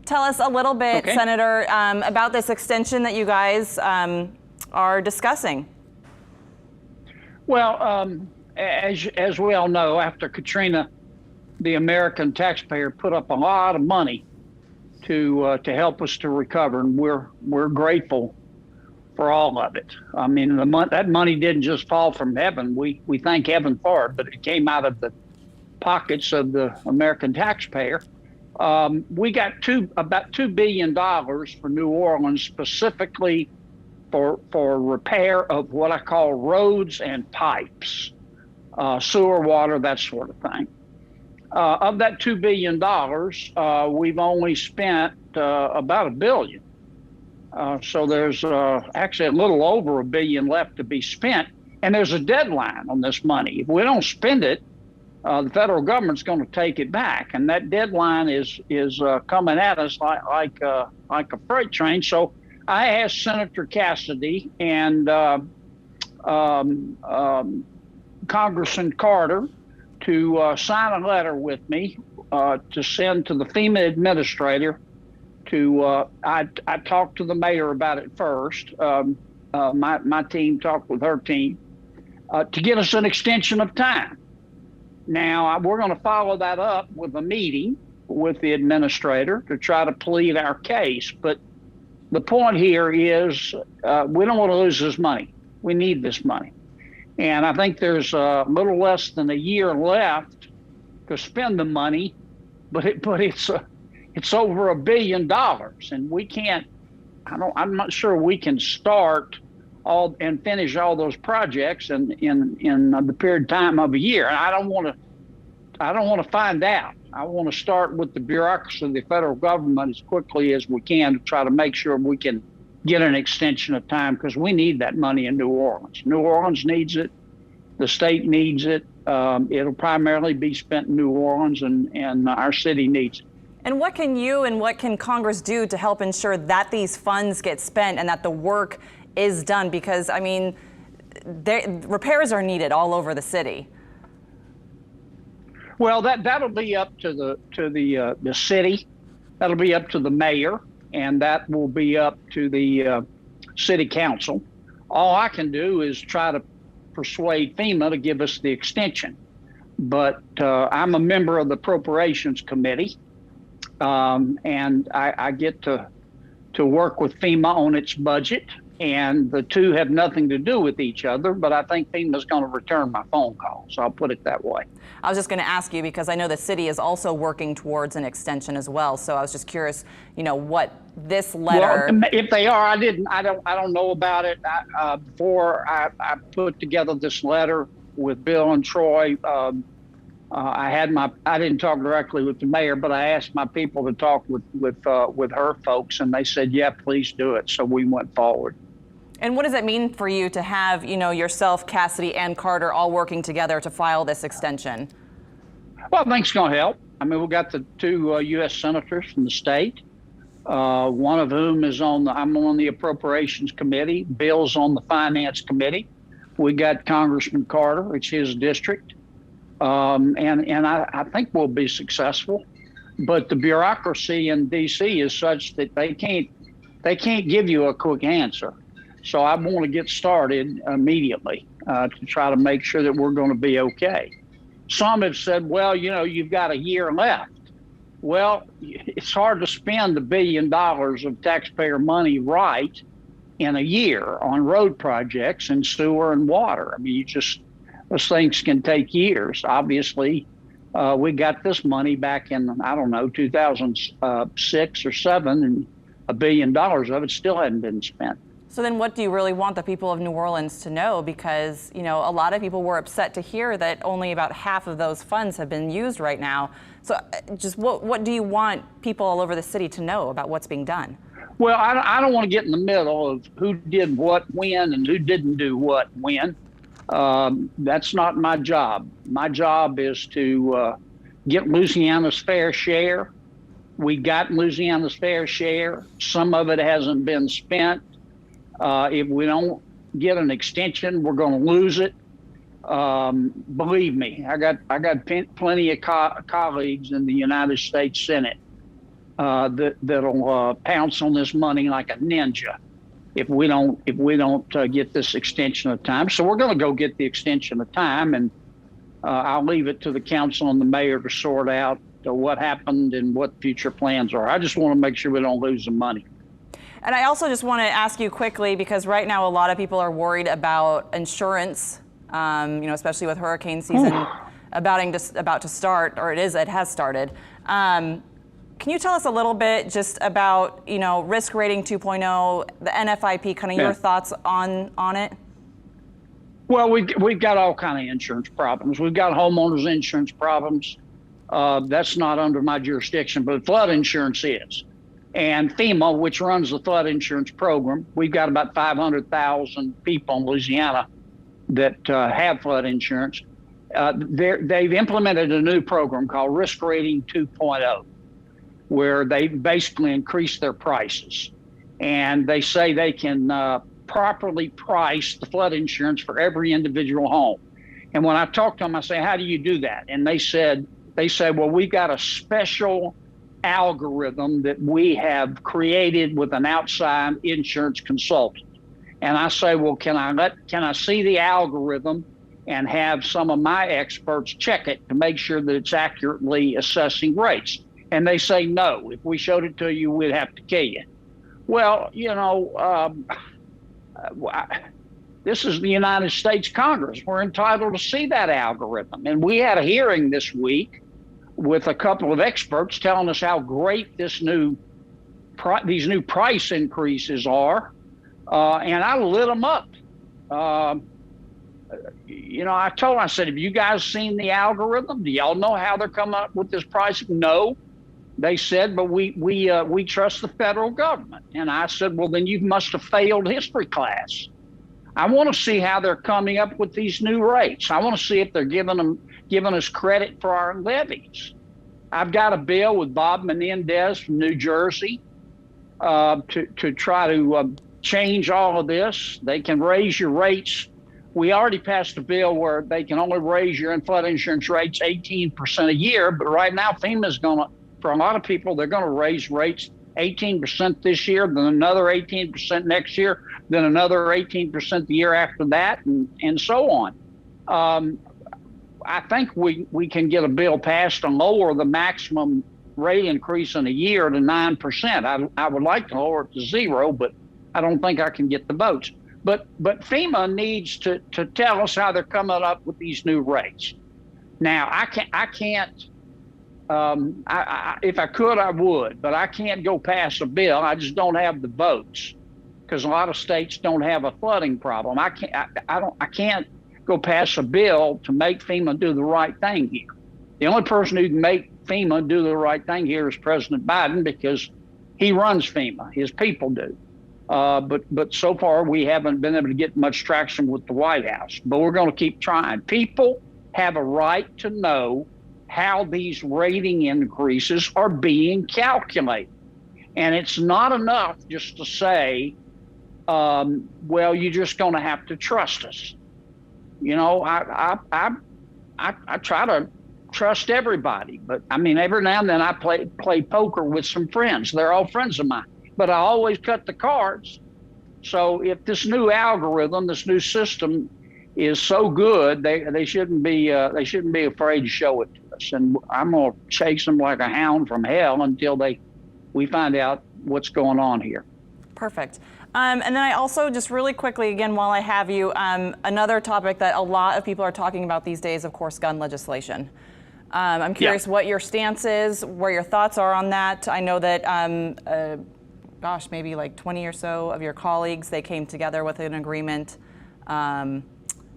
tell us a little bit, Okay. Senator, about this extension that you guys are discussing. Well, as we all know, after Katrina, the American taxpayer put up a lot of money to help us to recover, and we're grateful for all of it. I mean, that money didn't just fall from heaven. We thank heaven for it, but it came out of the pockets of the American taxpayer. We got about $2 billion for New Orleans, specifically for repair of what I call roads and pipes, sewer, water, that sort of thing. Of that $2 billion, we've only spent about $1 billion. So there's actually a little over $1 billion left to be spent, and there's a deadline on this money. If we don't spend it, the federal government's going to take it back, and that deadline is coming at us like a freight train. So I asked Senator Cassidy and Congressman Carter to sign a letter with me to send to the FEMA administrator. I talked to the mayor about it first. My team talked with her team to get us an extension of time. Now, we're going to follow that up with a meeting with the administrator to try to plead our case. But the point here is we don't want to lose this money. We need this money. And I think there's a little less than a year left to spend the money, but it's over $1 billion, and we can't. I'm not sure we can start all and finish all those projects in the period of time of a year. And I don't want to find out. I want to start with the bureaucracy of the federal government as quickly as we can to try to make sure we can get an extension of time, because we need that money in New Orleans. New Orleans needs it. The state needs it. It'll primarily be spent in New Orleans, and our city needs it. And what can you and what can Congress do to help ensure that these funds get spent and that the work is done? Because, I mean, repairs are needed all over the city. Well, that'll be up to the city. That'll be up to the mayor, and that will be up to the city council. All I can do is try to persuade FEMA to give us the extension. But I'm a member of the Appropriations Committee, and I get to work with FEMA on its budget. And the two have nothing to do with each other, but I think FEMA's going to return my phone call. So I'll put it that way. I was just going to ask you, because I know the city is also working towards an extension as well. So I was just curious, what this letter. Well, if they are, I don't know about it. Before I put together this letter with Bill and Troy, I didn't talk directly with the mayor, but I asked my people to talk with her folks, and they said, yeah, please do it. So we went forward. And what does it mean for you to have, yourself, Cassidy, and Carter all working together to file this extension? Well, I think it's going to help. I mean, we've got the two U.S. senators from the state, one of whom I'm on the Appropriations Committee. Bill's on the Finance Committee. We got Congressman Carter, it's his district. And I think we'll be successful. But the bureaucracy in D.C. is such that they can't give you a quick answer. So I want to get started immediately to try to make sure that we're going to be okay. Some have said, well, you've got a year left. Well, it's hard to spend $1 billion of taxpayer money right in a year on road projects and sewer and water. I mean, those things can take years. Obviously, we got this money back in, 2006 or 7, and $1 billion of it still hadn't been spent. So then what do you really want the people of New Orleans to know? Because, a lot of people were upset to hear that only about half of those funds have been used right now. So just what do you want people all over the city to know about what's being done? Well, I don't want to get in the middle of who did what when and who didn't do what when. That's not my job. My job is to get Louisiana's fair share. We got Louisiana's fair share. Some of it hasn't been spent. If we don't get an extension, we're going to lose it. Believe me, I got plenty of colleagues in the United States Senate that'll pounce on this money like a ninja if we don't get this extension of time. So we're going to go get the extension of time, and I'll leave it to the council and the mayor to sort out what happened and what future plans are. I just want to make sure we don't lose the money. And I also just want to ask you quickly, because right now a lot of people are worried about insurance, especially with hurricane season about to start, or it has started. Can you tell us a little bit just about, risk rating 2.0, the NFIP, kind of your thoughts on it? Well, we've got all kind of insurance problems. We've got homeowners insurance problems. That's not under my jurisdiction, but flood insurance is. And FEMA, which runs the flood insurance program, we've got about 500,000 people in Louisiana that have flood insurance. They've implemented a new program called Risk Rating 2.0, where they basically increase their prices. And they say they can properly price the flood insurance for every individual home. And when I talked to them, I say, how do you do that? And they said, well, we've got a special algorithm that we have created with an outside insurance consultant. And I say, well, can I see the algorithm and have some of my experts check it to make sure that it's accurately assessing rates? And they say, no, if we showed it to you, we'd have to kill you. Well, this is the United States Congress. We're entitled to see that algorithm. And we had a hearing this week with a couple of experts telling us how great these new price increases are. And I lit them up. I told them, I said, have you guys seen the algorithm? Do y'all know how they're coming up with this price? No. They said, but we trust the federal government. And I said, well, then you must have failed history class. I want to see how they're coming up with these new rates. I want to see if they're giving us credit for our levies. I've got a bill with Bob Menendez from New Jersey to try to change all of this. They can raise your rates. We already passed a bill where they can only raise your flood insurance rates 18% a year. But right now, FEMA's going to, for a lot of people, they're going to raise rates 18% this year, then another 18% next year, then another 18% the year after that, and so on. I think we can get a bill passed to lower the maximum rate increase in a year to 9%. I would like to lower it to 0, but I don't think I can get the votes. But FEMA needs to tell us how they're coming up with these new rates. Now, I can't. If I could, I would, but I can't go pass a bill. I just don't have the votes because a lot of states don't have a flooding problem. I can't go pass a bill to make FEMA do the right thing here. The only person who can make FEMA do the right thing here is President Biden because he runs FEMA. His people do. But so far we haven't been able to get much traction with the White House. But we're going to keep trying. People have a right to know how these rating increases are being calculated. And it's not enough just to say, well, you're just going to have to trust us. I try to trust everybody, but I mean, every now and then I play poker with some friends. They're all friends of mine, but I always cut the cards. So if this new algorithm, this new system is so good, they shouldn't be afraid to show it to us. And I'm going to chase them like a hound from hell until we find out what's going on here. Perfect. And then I also just really quickly, again, while I have you, another topic that a lot of people are talking about these days, of course, gun legislation. I'm curious what your stance is, where your thoughts are on that. I know that, maybe like 20 or so of your colleagues, they came together with an agreement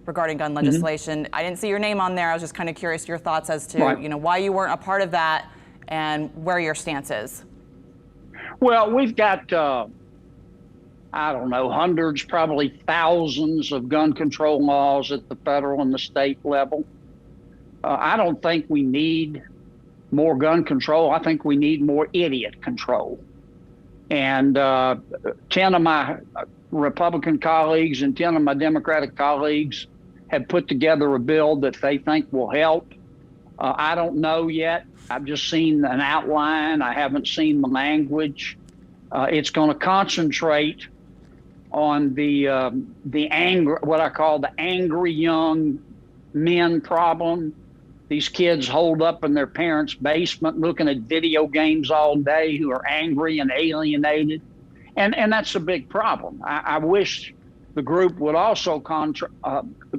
regarding gun legislation. I didn't see your name on there. I was just kind of curious your thoughts as to why you weren't a part of that and where your stance is. Well, we've got hundreds, probably thousands of gun control laws at the federal and the state level. I don't think we need more gun control. I think we need more idiot control. And 10 of my Republican colleagues and 10 of my Democratic colleagues have put together a bill that they think will help. I don't know yet. I've just seen an outline. I haven't seen the language. It's going to concentrate on the anger, what I call the angry young men problem. These kids holed up in their parents' basement looking at video games all day, who are angry and alienated. And that's a big problem. I wish the group would also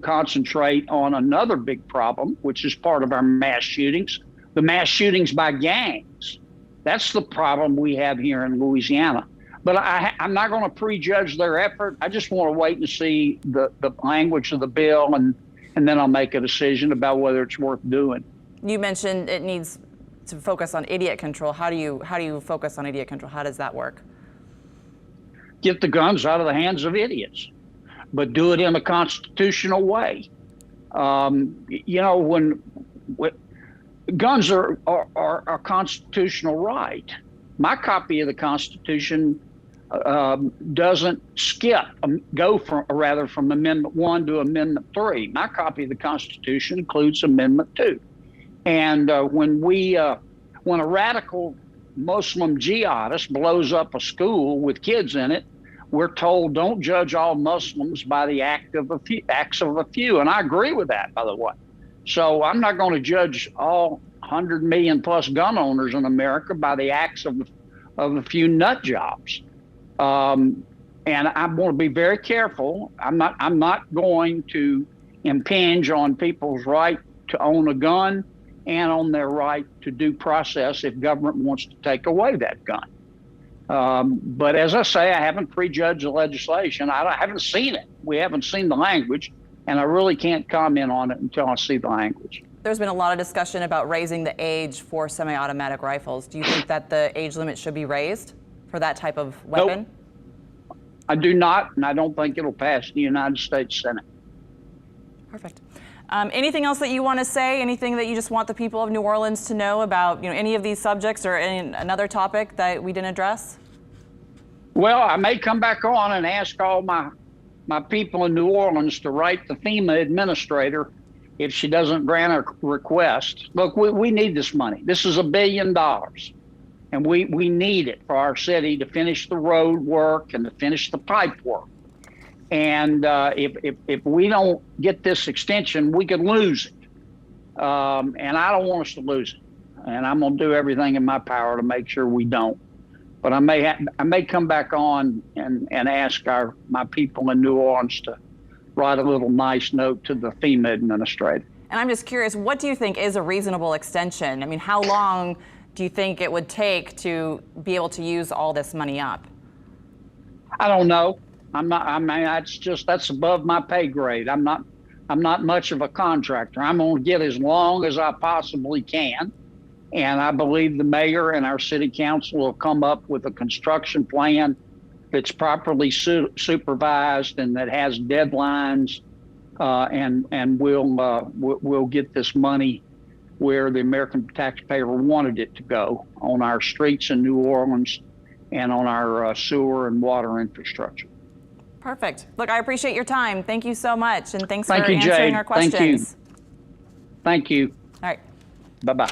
concentrate on another big problem, which is part of our mass shootings, the mass shootings by gangs. That's the problem we have here in Louisiana. But I'm not going to prejudge their effort. I just want to wait and see the language of the bill, and then I'll make a decision about whether it's worth doing. You mentioned it needs to focus on idiot control. How do you focus on idiot control? How does that work? Get the guns out of the hands of idiots, but do it in a constitutional way. You know, when guns are a constitutional right. My copy of the Constitution doesn't go from Amendment 1 to Amendment 3. My copy of the Constitution includes Amendment 2. And when a radical Muslim jihadist blows up a school with kids in it, we're told don't judge all Muslims by the acts of a few. And I agree with that, by the way. So I'm not going to judge all 100 million plus gun owners in America by the acts of a few nut jobs. And I'm going to be very careful. I'm not going to impinge on people's right to own a gun and on their right to due process if government wants to take away that gun. But as I say, I haven't prejudged the legislation. I haven't seen it. We haven't seen the language, and I really can't comment on it until I see the language. There's been a lot of discussion about raising the age for semi-automatic rifles. Do you think that the age limit should be raised for that type of weapon? Nope. I do not, and I don't think it'll pass the United States Senate. Perfect. Anything else that you want to say? Anything that you just want the people of New Orleans to know about, any of these subjects or another topic that we didn't address? Well, I may come back on and ask all my people in New Orleans to write the FEMA administrator if she doesn't grant a request. Look, we need this money. This is $1 billion, and we need it for our city to finish the road work and to finish the pipe work. And if we don't get this extension, we could lose it. And I don't want us to lose it. And I'm going to do everything in my power to make sure we don't. But I may come back on and ask my people in New Orleans to write a little nice note to the FEMA administrator. And I'm just curious, what do you think is a reasonable extension? I mean, how long do you think it would take to be able to use all this money up? I don't know. That's above my pay grade. I'm not much of a contractor. I'm going to get as long as I possibly can. And I believe the mayor and our city council will come up with a construction plan that's properly supervised and that has deadlines, and we'll get this money where the American taxpayer wanted it to go, on our streets in New Orleans and on our sewer and water infrastructure. Perfect. Look, I appreciate your time. Thank you so much, and thanks for answering our questions. Thank you. All right. Bye-bye.